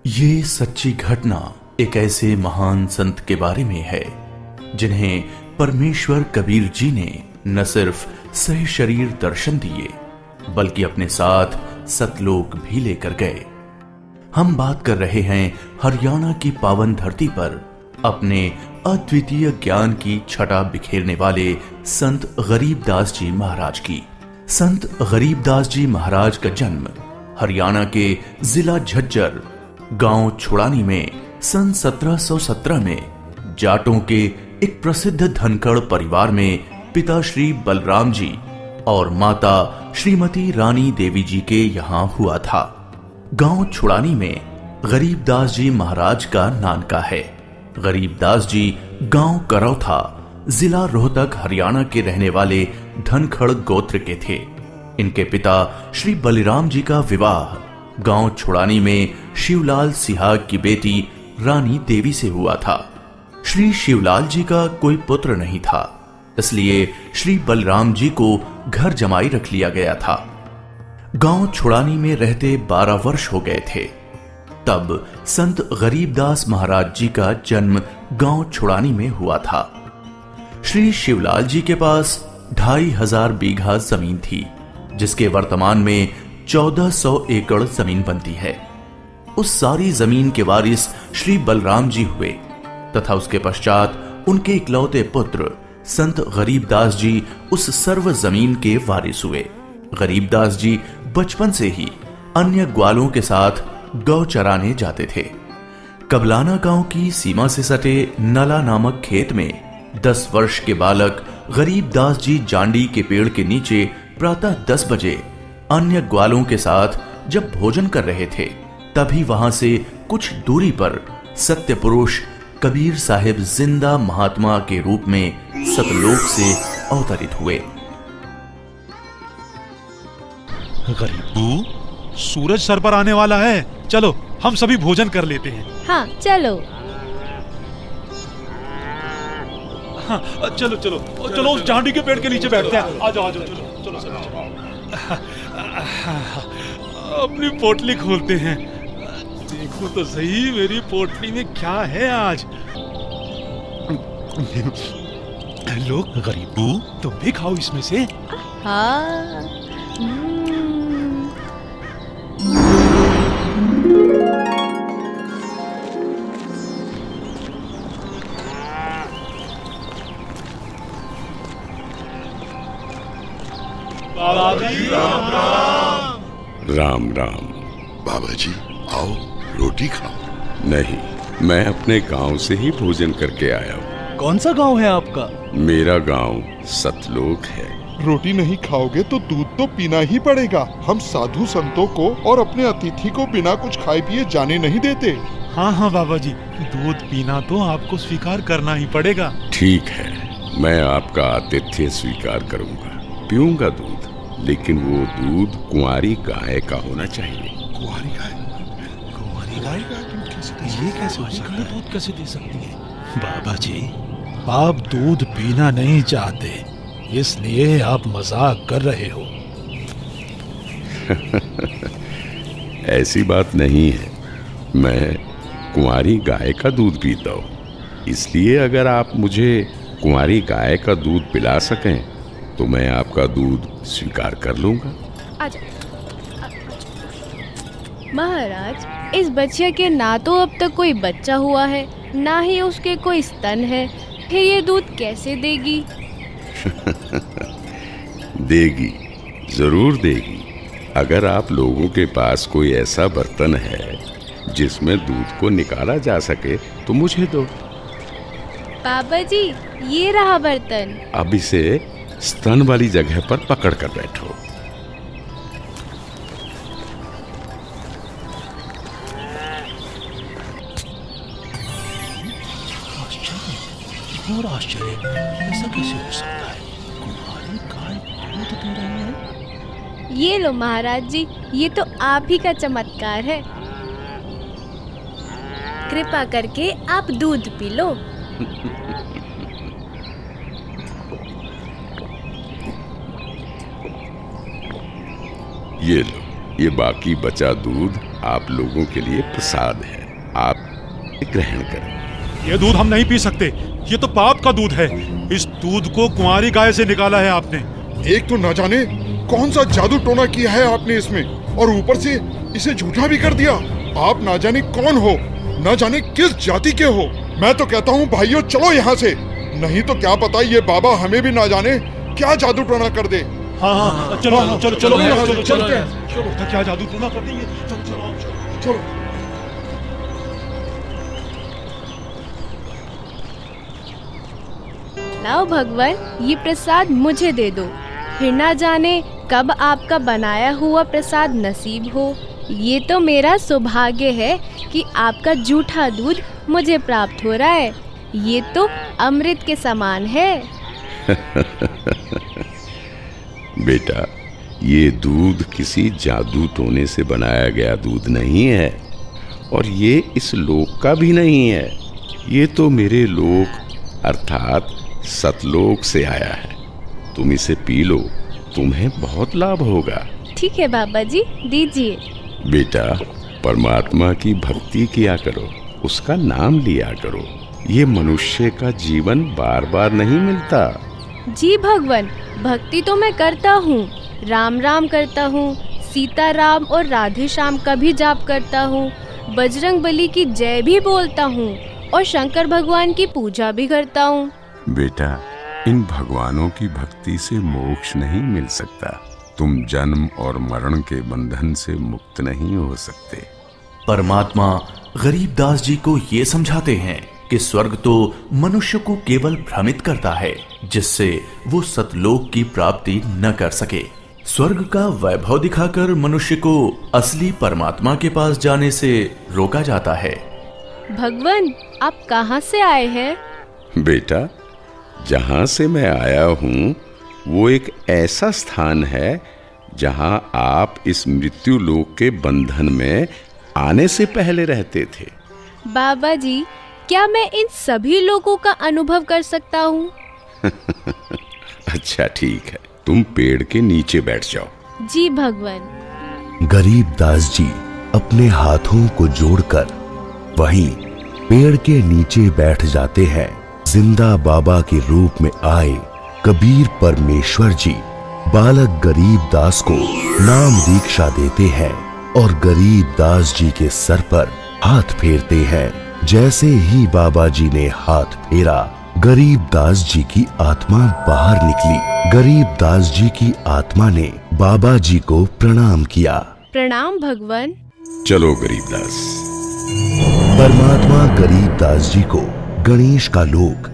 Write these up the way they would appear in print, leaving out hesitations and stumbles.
ये सच्ची घटना एक ऐसे महान संत के बारे में है जिन्हें परमेश्वर कबीर जी ने न सिर्फ सह शरीर दर्शन दिए बल्कि अपने साथ सतलोक भी लेकर गए। हम बात कर रहे हैं हरियाणा की पावन धरती पर अपने अद्वितीय ज्ञान की छटा बिखेरने वाले संत गरीबदास जी महाराज की। संत गरीबदास जी महाराज का जन्म हरियाणा के जिला झज्जर गांव छुड़ानी में सन 1717 में जाटों के एक प्रसिद्ध धनखड़ परिवार में पिता श्री बलराम जी और माता श्रीमती रानी देवी जी के यहाँ हुआ था। गांव छुड़ानी में गरीबदास जी महाराज का नानका है। गरीबदास जी गांव करौथा जिला रोहतक हरियाणा के रहने वाले धनखड़ गोत्र के थे। इनके पिता श्री बलराम जी का विवाह गांव छुड़ानी में शिवलाल सिहाग की बेटी रानी देवी से हुआ था। श्री शिवलाल जी का कोई पुत्र नहीं था, इसलिए श्री बलराम जी को घर जमाई रख लिया गया था। गांव छुड़ानी में रहते 12 वर्ष हो गए थे तब संत गरीबदास महाराज जी का जन्म गांव छुड़ानी में हुआ था। श्री शिवलाल जी के पास 2500 बीघा जमीन थी, जिसके वर्तमान में 1400 एकड़ जमीन बनती है। उस सारी जमीन के वारिस श्री बलराम जी हुए तथा उसके पश्चात उनके इकलौते पुत्र संत गरीबदास जी उस सर्व जमीन के वारिस हुए। गरीबदास जी बचपन से ही अन्य ग्वालों के साथ गौ चराने जाते थे। कबलाना गांव की सीमा से सटे नला नामक खेत में 10 वर्ष के बालक गरीबदास जी जांडी के पेड़ के नीचे प्रातः 10 बजे अन्य ग्वालों के साथ जब भोजन कर रहे थे, तभी वहां से कुछ दूरी पर सत्य पुरुष कबीर साहिब जिंदा महात्मा के रूप में सतलोक से अवतरित हुए। गरीबू, सूरज सर पर आने वाला है, चलो हम सभी भोजन कर लेते हैं। हाँ चलो। हाँ, चलो चलो चलो उस जांडी के पेड़ के नीचे बैठते हैं। आ जाओ चलो चलो चलो। अपनी पोटली खोलते हैं। देखो तो सही मेरी पोटली में क्या है आज। लो गरीबू, तुम भी खाओ इसमें से। हाँ। राम राम। बाबा जी आओ, रोटी खाओ। नहीं, मैं अपने गांव से ही भोजन करके आया हूँ। कौन सा गांव है आपका? मेरा गांव सतलोक है। रोटी नहीं खाओगे तो दूध तो पीना ही पड़ेगा। हम साधु संतों को और अपने अतिथि को बिना कुछ खाए पिए जाने नहीं देते। हाँ हाँ बाबा जी, दूध पीना तो आपको स्वीकार करना ही पड़ेगा। ठीक है, मैं आपका आतिथ्य स्वीकार करूंगा, पीऊंगा दूध, लेकिन वो दूध कुंवारी गाय का होना चाहिए। कुंवारी गाय? कुंवारी गाय? ये कैसे हो सकता है? दूध कैसे दे सकती है? बाबा जी, आप दूध पीना नहीं चाहते, इसलिए आप मजाक कर रहे हो। ऐसी बात नहीं है, मैं कुंवारी गाय का दूध पीता हूँ, इसलिए अगर आप मुझे कुंवारी गाय का दूध पिला सकें तो मैं आपका दूध स्वीकार कर लूंगा। आजा। महाराज, इस बच्चिया के ना तो अब तक कोई बच्चा हुआ है, ना ही उसके कोई स्तन है, फिर ये दूध कैसे देगी? देगी, जरूर देगी। अगर आप लोगों के पास कोई ऐसा बर्तन है जिसमें दूध को निकाला जा सके तो मुझे दो। बाबा जी, ये रहा बर्तन। अब इसे स्तन वाली जगह पर पकड़ कर बैठो। और आश्चर्य, ऐसा कैसे हो सकता है? कुंवारी गाय दूध दे रही है। ये लो महाराज जी, ये तो आप ही का चमत्कार है। कृपा करके आप दूध पी लो। ये लो, ये बाकी बचा दूध आप लोगों के लिए प्रसाद है, आप ग्रहण करें। ये दूध हम नहीं पी सकते, ये तो पाप का दूध है। इस दूध को कुंवारी गाय से निकाला है आपने। एक तो न जाने कौन सा जादू टोना किया है आपने इसमें, और ऊपर से इसे झूठा भी कर दिया। आप ना जाने कौन हो, न जाने किस जाति के हो। मैं तो कहता हूँ भाइयों चलो यहाँ से, नहीं तो क्या पता ये बाबा हमें भी ना जाने क्या जादू टोना कर दे। हाँ, चलो चलो चलो चलो चलते हैं। चलो, क्या जादू टोना कर देंगे। चलो चलो चलो। लाओ भगवान, ये प्रसाद मुझे दे दो, फिर ना जाने कब आपका बनाया हुआ प्रसाद नसीब हो। ये तो मेरा सौभाग्य है कि आपका जूठा दूध मुझे प्राप्त हो रहा है। ये तो अमृत के समान है। बेटा, ये दूध किसी जादू टोने से बनाया गया दूध नहीं है, और ये इस लोक का भी नहीं है। ये तो मेरे लोक अर्थात सतलोक से आया है। तुम इसे पी लो, तुम्हें बहुत लाभ होगा। ठीक है बाबा जी, दीजिए। बेटा, परमात्मा की भक्ति किया करो, उसका नाम लिया करो। ये मनुष्य का जीवन बार बार नहीं मिलता। जी भगवान, भक्ति तो मैं करता हूँ, राम राम करता हूँ, सीता राम और राधे श्याम का भी जाप करता हूँ, बजरंग बली की जय भी बोलता हूँ और शंकर भगवान की पूजा भी करता हूँ। बेटा, इन भगवानों की भक्ति से मोक्ष नहीं मिल सकता। तुम जन्म और मरण के बंधन से मुक्त नहीं हो सकते। परमात्मा गरीबदास जी को ये समझाते हैं कि स्वर्ग तो मनुष्य को केवल भ्रमित करता है, जिससे वो सतलोक की प्राप्ति न कर सके। स्वर्ग का वैभव दिखाकर मनुष्य को असली परमात्मा के पास जाने से रोका जाता है। भगवान, आप कहाँ से आए हैं? बेटा, जहाँ से मैं आया हूँ वो एक ऐसा स्थान है जहाँ आप इस मृत्यु लोक के बंधन में आने से पहले रहते थे। बाबा जी, क्या मैं इन सभी लोगों का अनुभव कर सकता हूँ? अच्छा ठीक है, तुम पेड़ के नीचे बैठ जाओ। जी भगवान। गरीबदास जी अपने हाथों को जोड़कर वहीं पेड़ के नीचे बैठ जाते हैं। जिंदा बाबा के रूप में आए कबीर परमेश्वर जी बालक गरीबदास को नाम दीक्षा देते हैं और गरीबदास जी के सर पर हाथ फेरते हैं। जैसे ही बाबा जी ने हाथ फेरा, गरीबदास जी की आत्मा बाहर निकली। गरीबदास जी की आत्मा ने बाबा जी को प्रणाम किया। प्रणाम भगवान। चलो गरीबदास। परमात्मा गरीबदास जी को गणेश का लोक,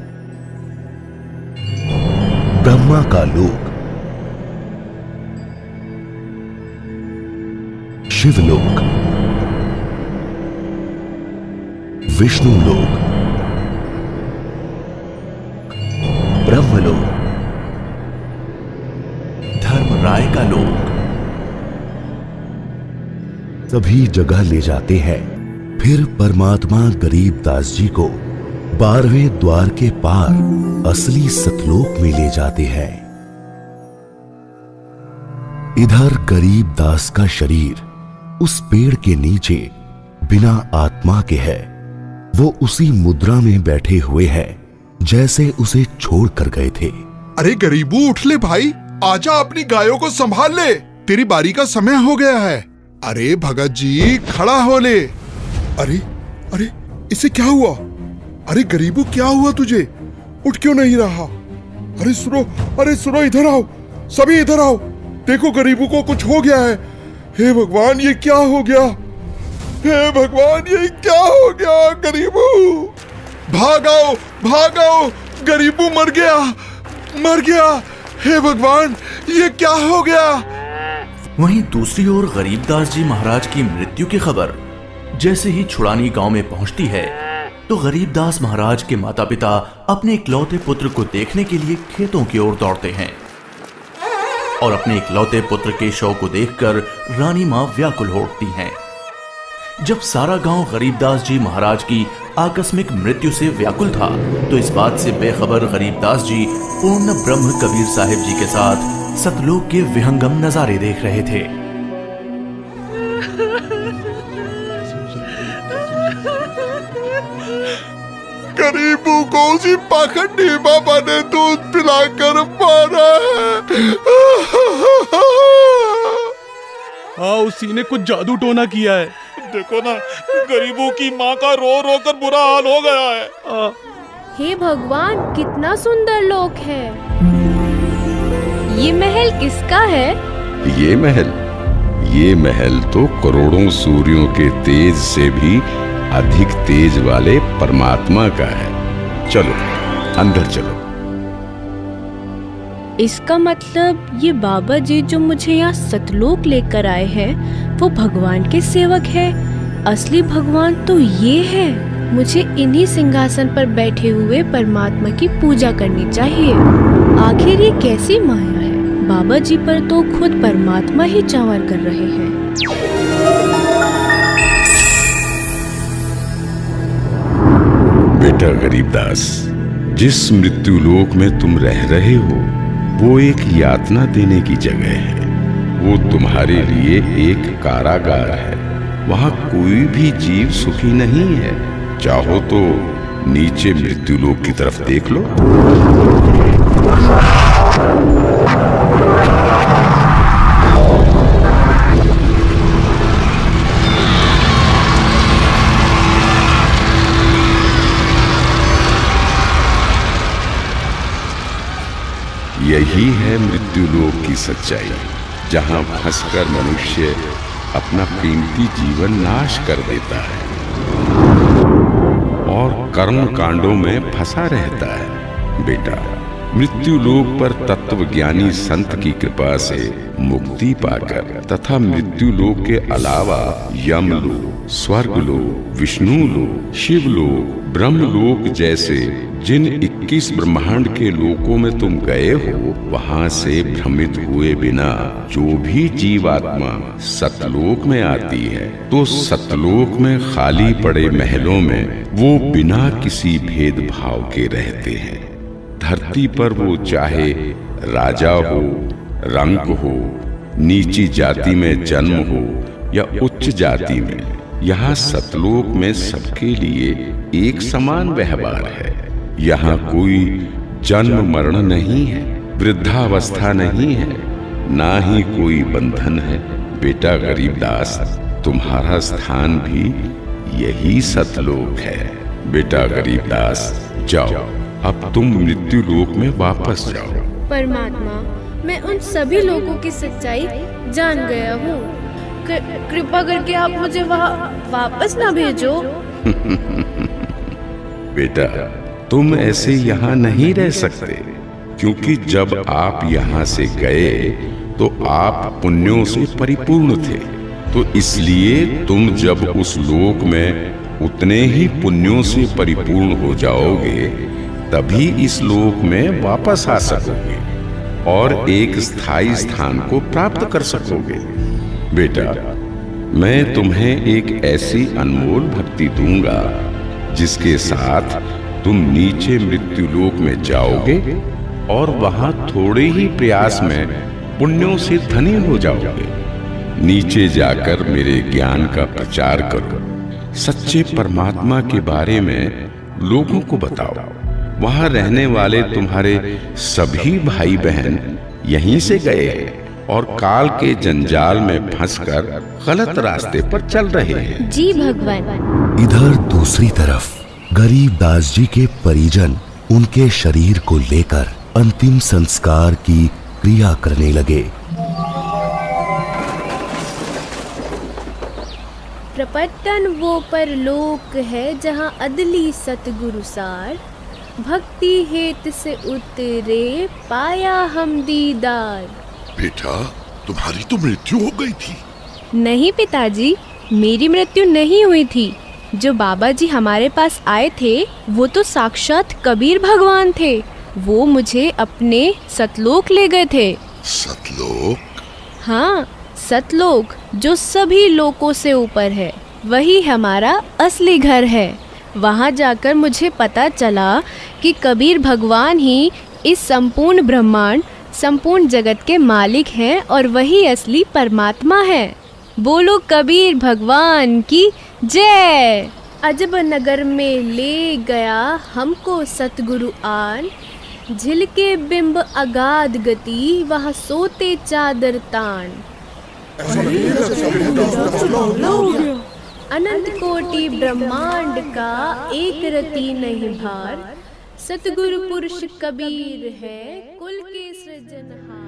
ब्रह्मा का लोक, शिवलोक, विष्णु लोक, ब्रह्मलोक, धर्मराय का लोक, सभी जगह ले जाते हैं। फिर परमात्मा गरीबदास जी को 12वें द्वार के पार असली सतलोक में ले जाते हैं। इधर गरीबदास का शरीर उस पेड़ के नीचे बिना आत्मा के है। वो उसी मुद्रा में बैठे हुए हैं जैसे उसे छोड़ कर गए थे। अरे गरीबू, उठ ले भाई, आजा, अपनी गायों को संभाल ले, तेरी बारी का समय हो गया है। अरे भगत जी, खड़ा हो ले। अरे अरे, इसे क्या हुआ? अरे गरीबू, क्या हुआ तुझे? उठ क्यों नहीं रहा? अरे सुनो, अरे सुनो, इधर आओ, सभी इधर आओ। देखो गरीबू को कुछ हो गया है। हे भगवान, ये क्या हो गया? हे भगवान, ये क्या हो गया? गरीबू, भागाओ भागाओ, गरीबू मर गया, मर गया। हे भगवान, ये क्या हो गया? वहीं दूसरी ओर गरीबदास जी महाराज की मृत्यु की खबर जैसे ही छुड़ानी गांव में पहुंचती है, तो गरीबदास महाराज के माता पिता अपने इकलौते पुत्र को देखने के लिए खेतों की ओर दौड़ते हैं और अपने इकलौते पुत्र के शव को देखकर रानी मां व्याकुल हो उठती हैं। जब सारा गांव गरीबदास जी महाराज की आकस्मिक मृत्यु से व्याकुल था, तो इस बात से बेखबर गरीबदास जी पूर्ण ब्रह्म कबीर साहिब जी के साथ सतलोक के विहंगम नजारे देख रहे थे। गरीबों को उसी पाखंडी बाबा ने दूध पिलाकर मारा है। हाँ, उसी ने कुछ जादू टोना किया है। देखो ना, गरीबों की माँ का रो रो कर बुरा हाल हो गया है। हे भगवान, कितना सुंदर लोक है। ये महल किसका है? ये महल तो करोड़ों सूर्यों के तेज से भी अधिक तेज वाले परमात्मा का है। चलो अंदर चलो। इसका मतलब ये बाबा जी जो मुझे यहाँ सतलोक लेकर आए हैं वो भगवान के सेवक है। असली भगवान तो ये है। मुझे इन्हीं सिंहासन पर बैठे हुए परमात्मा की पूजा करनी चाहिए। आखिर ये कैसी माया है? बाबा जी पर तो खुद परमात्मा ही चावर कर रहे हैं। बेटा गरीबदास, जिस मृत्युलोक में तुम रह रहे हो वो एक यातना देने की जगह है। वो तुम्हारे लिए एक कारागार है। वहाँ कोई भी जीव सुखी नहीं है। चाहो तो नीचे मृत्युलोक की तरफ देख लो। यही है मृत्युलोक की सच्चाई, जहां फंसकर मनुष्य अपना कीमती जीवन नाश कर देता है और कर्म कांडों में फंसा रहता है। बेटा, मृत्युलोक पर तत्वज्ञानी संत की कृपा से मुक्ति पाकर तथा मृत्युलोक के अलावा यमलोक, स्वर्गलोक, विष्णुलोक, शिवलोक, ब्रह्मलोक जैसे जिन 21 ब्रह्मांड के लोकों में तुम गए हो, वहां से भ्रमित हुए बिना जो भी जीवात्मा सतलोक में आती है तो सतलोक में खाली पड़े महलों में वो बिना किसी भेदभाव के रहते हैं। धरती पर वो चाहे राजा हो, रंक हो, नीची जाति में जन्म हो या उच्च जाति में, यहाँ सतलोक में सबके लिए एक समान व्यवहार है। यहाँ कोई जन्म मरण नहीं है, वृद्धावस्था नहीं है, ना ही कोई बंधन है। बेटा गरीबदास, तुम्हारा स्थान भी यही सतलोक है। बेटा गरीबदास, जाओ, अब तुम मृत्युलोक में वापस जाओ। परमात्मा, मैं उन सभी लोगों की सच्चाई जान गया हूँ। कृपा करके आप मुझे वहाँ वापस ना भेजो। बेटा, तुम ऐसे यहाँ नहीं रह सकते, क्योंकि जब आप यहाँ से गए तो आप पुण्यों से परिपूर्ण थे। तो इसलिए तुम जब उस लोक में उतने ही पुण्यों से परिपूर्ण हो जाओगे तभी इस लोक में वापस आ सकोगे और एक स्थायी स्थान को प्राप्त कर सकोगे। बेटा, मैं तुम्हें एक ऐसी अनमोल भक्ति दूंगा जिसके साथ तुम नीचे मृत्युलोक में जाओगे और वहां थोड़े ही प्रयास में पुण्यों से धनी हो जाओगे। नीचे जाकर मेरे ज्ञान का प्रचार करो, सच्चे परमात्मा के बारे में लोगों को बताओ। वहां रहने वाले तुम्हारे सभी भाई बहन यहीं से गए हैं और काल के जंजाल में फंसकर गलत रास्ते पर चल रहे हैं। जी भगवान। इधर दूसरी तरफ गरीबदास जी के परिजन उनके शरीर को लेकर अंतिम संस्कार की क्रिया करने लगे। प्रपतन वो परलोक है जहाँ अदली सतगुरु सार, भक्ति हेत से उतरे पाया हम दीदार। बेटा, तुम्हारी तो मृत्यु हो गई थी। नहीं पिताजी, मेरी मृत्यु नहीं हुई थी। जो बाबा जी हमारे पास आए थे वो तो साक्षात कबीर भगवान थे। वो मुझे अपने सतलोक ले गए थे। सतलोक? हाँ, सतलोक जो सभी लोकों से ऊपर है, वही हमारा असली घर है। वहाँ जाकर मुझे पता चला कि कबीर भगवान ही इस संपूर्ण ब्रह्मांड, संपूर्ण जगत के मालिक हैं और वही असली परमात्मा है। बोलो कबीर भगवान की जय। अजब नगर में ले गया हमको सतगुरु आन, झिलके बिंब अगाध गति वहाँ सोते चादर तान। अनंत कोटि ब्रह्मांड का एक रति नहीं भार, सतगुरु पुरुष कबीर है कुल के सृजनहार।